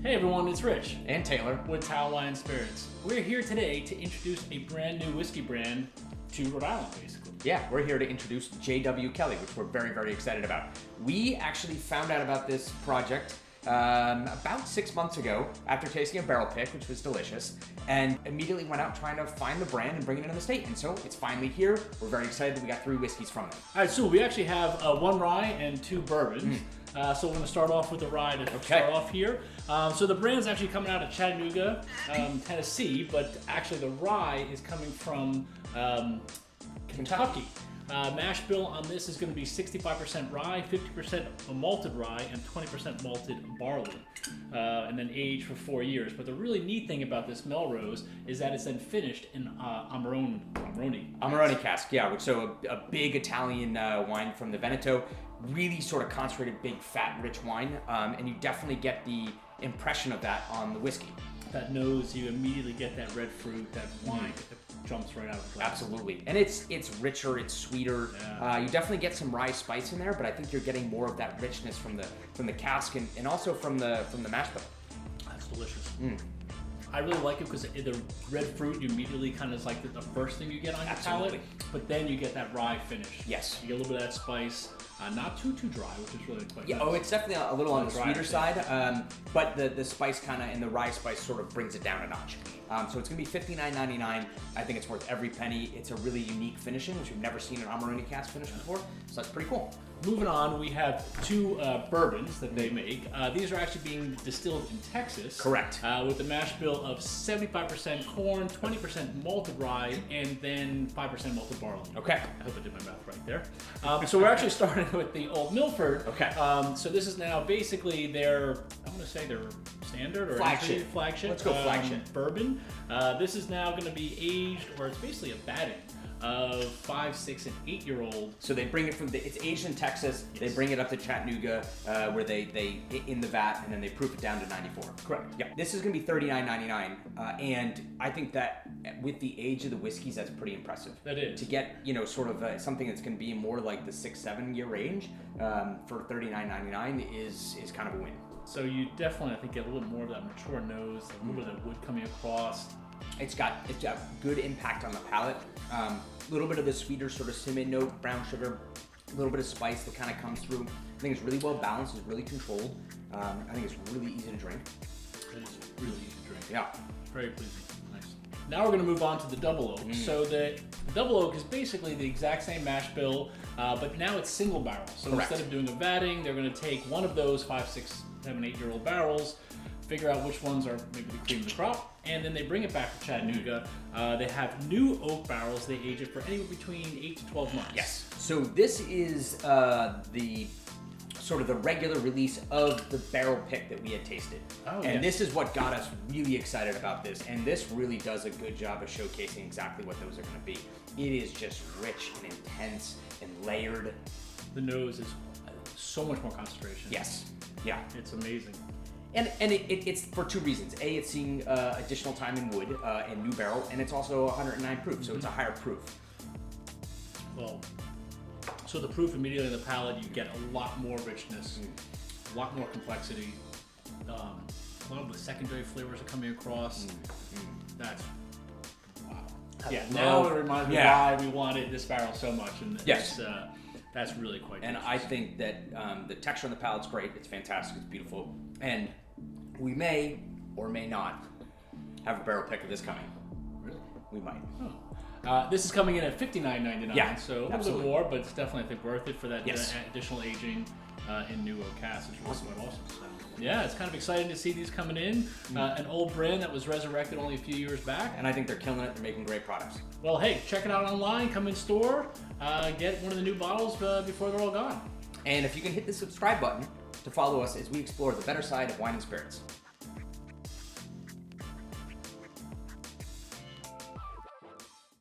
Hey everyone, it's Rich and Taylor with Tower Spirits. We're here today to introduce a brand new whiskey brand to Rhode Island, basically. Yeah, we're here to introduce J.W. Kelly, which we're very, very excited about. We actually found out about this project about 6 months ago after tasting a barrel pick, which was delicious, and immediately went out trying to find the brand and bring it into the state. And so it's finally here. We're very excited that we got 3 whiskeys from them. All right, so we actually have 1 rye and 2 bourbons. So we're going to start off with the rye to start off here. So the brand's actually coming out of Chattanooga, Tennessee, but actually the rye is coming from Kentucky. Mash bill on this is going to be 65% rye, 50% malted rye, and 20% malted barley, and then aged for 4 years. But the really neat thing about this Melrose is that it's then finished in Amarone cask, yeah. So a big Italian wine from the Veneto, really sort of concentrated, big, fat, rich wine, and you definitely get the impression of that on the whiskey. That nose, you immediately get that red fruit, that wine that jumps right out of the glass. Absolutely, and it's richer, it's sweeter. Yeah. You definitely get some rye spice in there, but I think you're getting more of that richness from the cask and also from the mash bill. That's delicious. I really like it because the red fruit you immediately kind of is like the first thing you get on your palate, but then you get that rye finish. Yes. You get a little bit of that spice. Not too dry, which is really quite nice. Oh, it's definitely a little on the sweeter side, but the spice kind of, and the rye spice sort of brings it down a notch. So it's going to be $59.99. I think it's worth every penny. It's a really unique finishing, which we've never seen an Amarone cask finish before, so that's pretty cool. Moving on, we have 2 bourbons that they make. These are actually being distilled in Texas. Correct. With the mash bill of 75% corn, 20% malted rye, and then 5% malted barley. Okay. I hope I did my math right there. So we're actually starting with the Old Milford. Okay. So this is now basically their, I'm going to say their standard or flagship. Let's go flagship. Bourbon. This is now going to be aged, or it's basically a batting of 5, 6, and 8-year-old. So they bring it from it's aged in Texas. Yes. They bring it up to Chattanooga, where they in the vat, and then they proof it down to 94. Correct. Yeah. This is going to be $39.99, and I think that with the age of the whiskeys, that's pretty impressive. That is. To get sort of something that's going to be more like the 6-7 year range for $39.99 is kind of a win. So you definitely, I think, get a little more of that mature nose, a little bit of wood coming across. It's got good impact on the palate. A little bit of the sweeter sort of cinnamon note, brown sugar, a little bit of spice that kind of comes through. I think it's really well balanced. It's really controlled. I think it's really easy to drink. It is really easy to drink. Yeah. Very pleasing. Nice. Now we're going to move on to the Double Oak. So the Double Oak is basically the exact same mash bill, but now it's single barrel. So Correct. Instead of doing a vatting, they're going to take one of those 5, 6, 7, 8-year-old barrels, figure out which ones are maybe the cream of the crop, and then they bring it back to Chattanooga. They have new oak barrels. They age it for anywhere between 8 to 12 months. Yes. So this is the sort of the regular release of the barrel pick that we had tasted. Oh, and this is what got us really excited about this. And this really does a good job of showcasing exactly what those are going to be. It is just rich and intense and layered. The nose is so much more concentration. Yes. Yeah. It's amazing. And it's for 2 reasons. A, it's seeing additional time in wood and new barrel, and it's also 109 proof, so it's a higher proof. Well, so the proof immediately in the palate, you get a lot more richness, a lot more complexity. A lot of the secondary flavors are coming across. That's wow. Yeah. Now it reminds me why we wanted this barrel so much, and yes. That's really quite. And I think that the texture on the palate's great. It's fantastic. It's beautiful. And we may or may not have a barrel pick of this coming. Really? We might. Oh. This is coming in at $59.99. Yeah, so a little bit more, but it's definitely, I think, worth it for that additional aging in new oak casks. It's really quite awesome. So, yeah, it's kind of exciting to see these coming in. An old brand that was resurrected only a few years back. And I think they're killing it. They're making great products. Well, hey, check it out online. Come in store. Get one of the new bottles before they're all gone. And if you can hit the subscribe button to follow us as we explore the better side of wine and spirits.